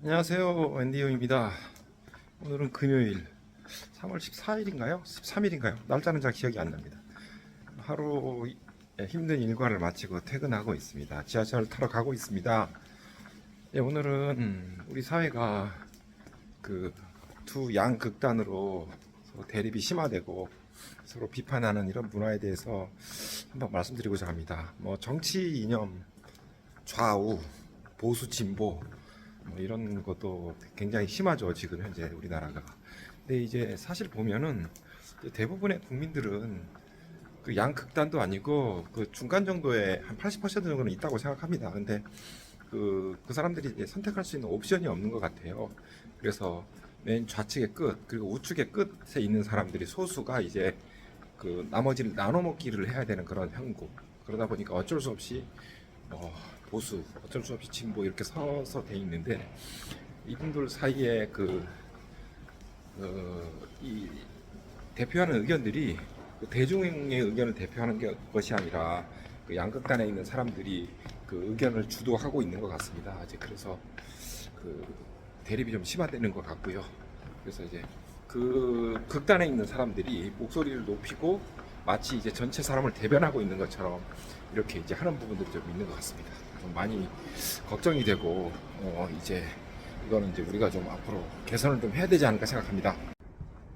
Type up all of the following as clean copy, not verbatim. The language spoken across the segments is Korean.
안녕하세요, 앤디용입니다. 오늘은 금요일 3월 14일인가요? 13일인가요? 날짜는 잘 기억이 안 납니다. 하루 힘든 일과를 마치고 퇴근하고 있습니다. 지하철 타러 가고 있습니다. 오늘은 우리 사회가 그 두 양극단으로 서로 대립이 심화되고 서로 비판하는 이런 문화에 대해서 한번 말씀드리고자 합니다. 정치 이념 좌우 보수 진보 이런 것도 굉장히 심하죠, 지금 현재 우리나라가. 근데 이제 사실 보면은 대부분의 국민들은 그 양극단도 아니고 그 중간 정도의 한 80% 정도는 있다고 생각합니다. 근데 그 사람들이 이제 선택할 수 있는 옵션이 없는 것 같아요. 그래서 맨 좌측의 끝 그리고 우측의 끝에 있는 사람들이 소수가 이제 그 나머지를 나눠 먹기를 해야 되는 그런 형국. 그러다 보니까 어쩔 수 없이 보수, 어쩔 수 없이 진보 이렇게 서서 돼 있는데, 이분들 사이에 이 대표하는 의견들이 그 대중의 의견을 대표하는 것이 아니라 그 양극단에 있는 사람들이 그 의견을 주도하고 있는 것 같습니다. 이제 그래서 그 대립이 좀 심화되는 것 같고요. 그래서 이제 그 극단에 있는 사람들이 목소리를 높이고 마치 이제 전체 사람을 대변하고 있는 것처럼 이렇게 이제 하는 부분들이 좀 있는 것 같습니다. 좀 많이 걱정이 되고 이제 이거는 이제 우리가 좀 앞으로 개선을 좀 해야 되지 않을까 생각합니다.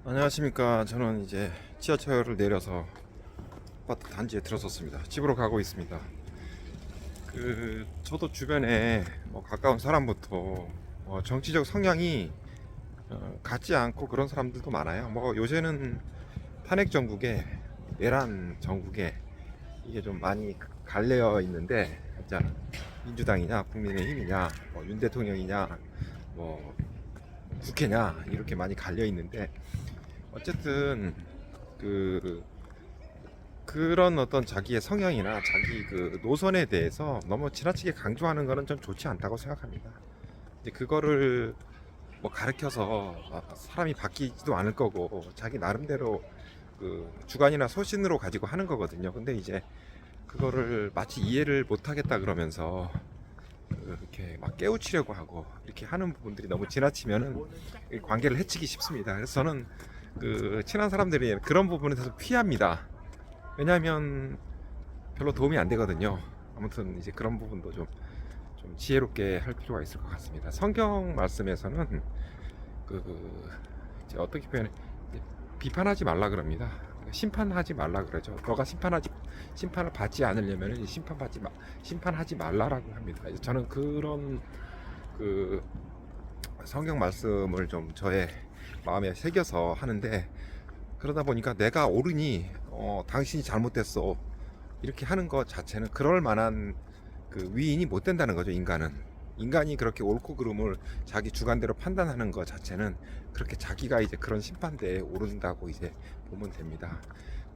안녕하십니까. 저는 이제 지하철을 내려서 아파트 단지에 들어섰습니다. 집으로 가고 있습니다. 저도 주변에 가까운 사람부터 정치적 성향이 같지 않고 그런 사람들도 많아요. 요새는 탄핵 정국에 내란 정국에 이게 좀 많이 갈려 있는데, 진짜 민주당이냐 국민의힘이냐 윤 대통령이냐 국회냐 이렇게 많이 갈려 있는데, 어쨌든 그런 어떤 자기의 성향이나 자기 그 노선에 대해서 너무 지나치게 강조하는 거는 좀 좋지 않다고 생각합니다. 이제 그거를 가르쳐서 사람이 바뀌지도 않을 거고 자기 나름대로 그 주관이나 소신으로 가지고 하는 거거든요. 근데 이제 그거를 마치 이해를 못 하겠다 그러면서 이렇게 막 깨우치려고 하고 이렇게 하는 부분들이 너무 지나치면은 관계를 해치기 쉽습니다. 그래서 저는 그 친한 사람들이 그런 부분에 대해서 피합니다. 왜냐하면 별로 도움이 안 되거든요. 아무튼 이제 그런 부분도 좀 지혜롭게 할 필요가 있을 것 같습니다. 성경 말씀에서는 이제 어떻게 표현해, 비판하지 말라 그럽니다. 심판하지 말라 그러죠. 너가 심판을 받지 않으려면 심판하지 말라라고 합니다. 저는 그런 그 성경 말씀을 좀 저의 마음에 새겨서 하는데, 그러다 보니까 내가 옳으니 당신이 잘못됐어 이렇게 하는 것 자체는 그럴 만한 그 위인이 못 된다는 거죠. 인간이 그렇게 옳고 그름을 자기 주관대로 판단하는 것 자체는 그렇게 자기가 이제 그런 심판대에 오른다고 이제 보면 됩니다.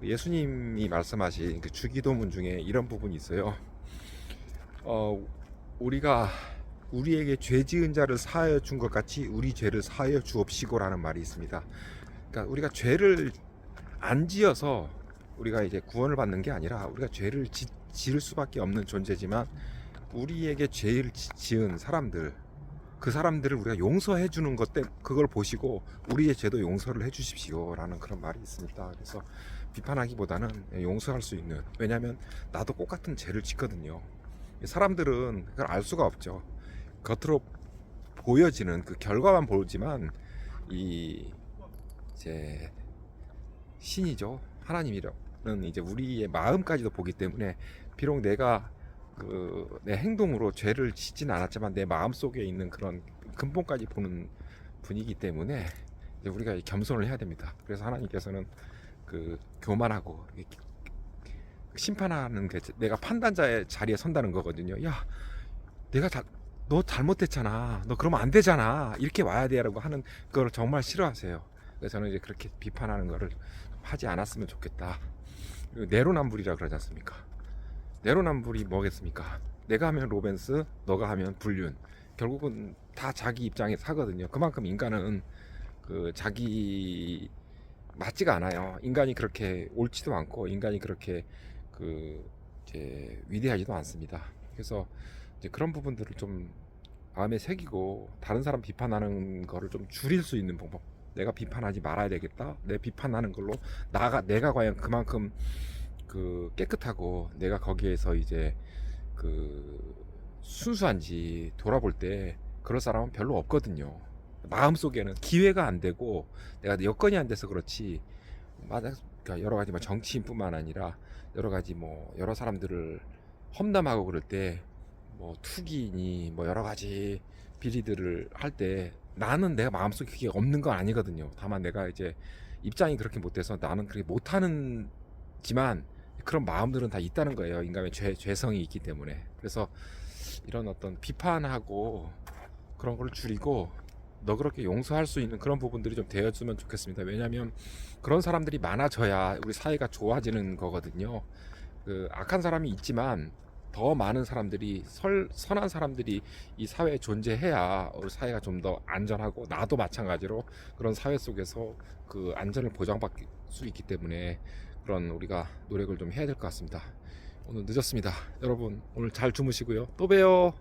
예수님이 말씀하신 그 주기도문 중에 이런 부분이 있어요. 우리가 우리에게 죄 지은 자를 사하여 준 것 같이 우리 죄를 사하여 주옵시고라는 말이 있습니다. 그러니까 우리가 죄를 안 지어서 우리가 이제 구원을 받는 게 아니라, 우리가 죄를 지을 수밖에 없는 존재지만 우리에게 죄를 지은 사람들, 그 사람들을 우리가 용서해 주는 것 때문에 그걸 보시고 우리의 죄도 용서를 해 주십시오라는 그런 말이 있습니다. 그래서 비판하기보다는 용서할 수 있는, 왜냐하면 나도 똑같은 죄를 짓거든요. 사람들은 그걸 알 수가 없죠. 겉으로 보여지는 그 결과만 보지만 이제 신이죠, 하나님이라는 이제 우리의 마음까지도 보기 때문에, 비록 내가 내 행동으로 죄를 짓진 않았지만 내 마음 속에 있는 그런 근본까지 보는 분이기 때문에 이제 우리가 겸손을 해야 됩니다. 그래서 하나님께서는 교만하고 심판하는 게 내가 판단자의 자리에 선다는 거거든요. 야, 너 잘못했잖아, 너 그러면 안 되잖아, 이렇게 와야 돼라고 하는 걸 정말 싫어하세요. 그래서 저는 이제 그렇게 비판하는 거를 하지 않았으면 좋겠다. 그리고 내로남불이라 그러지 않습니까? 내로남불이 뭐겠습니까? 내가 하면 로벤스, 너가 하면 불륜. 결국은 다 자기 입장에 사거든요. 그만큼 인간은 자기 맞지가 않아요. 인간이 그렇게 옳지도 않고 인간이 그렇게 이제 위대하지도 않습니다. 그래서 이제 그런 부분들을 좀 마음에 새기고 다른 사람 비판하는 거를 좀 줄일 수 있는 방법. 내가 비판하지 말아야 되겠다. 내 비판하는 걸로 내가 과연 그만큼 그 깨끗하고 내가 거기에서 이제 그 순수한지 돌아볼 때 그럴 사람은 별로 없거든요. 마음속에는 기회가 안 되고 내가 여건이 안 돼서 그렇지. 맞아. 그러니까 여러 가지 뭐 정치인뿐만 아니라 여러 가지 뭐 여러 사람들을 험담하고 그럴 때 뭐 투기니 뭐 여러 가지 비리들을 할 때 나는 내가 마음속에 그게 없는 건 아니거든요. 다만 내가 이제 입장이 그렇게 못돼서 나는 그렇게 못하는지만 그런 마음들은 다 있다는 거예요. 인간의 죄성이 있기 때문에. 그래서 이런 어떤 비판하고 그런 걸 줄이고 너그럽게 용서할 수 있는 그런 부분들이 좀 되어주면 좋겠습니다. 왜냐하면 그런 사람들이 많아져야 우리 사회가 좋아지는 거거든요. 그 악한 사람이 있지만 더 많은 사람들이 선한 사람들이 이 사회에 존재해야 우리 사회가 좀 더 안전하고 나도 마찬가지로 그런 사회 속에서 그 안전을 보장받을 수 있기 때문에 그런 우리가 노력을 좀 해야 될 것 같습니다. 오늘 늦었습니다. 여러분 오늘 잘 주무시고요. 또 봬요.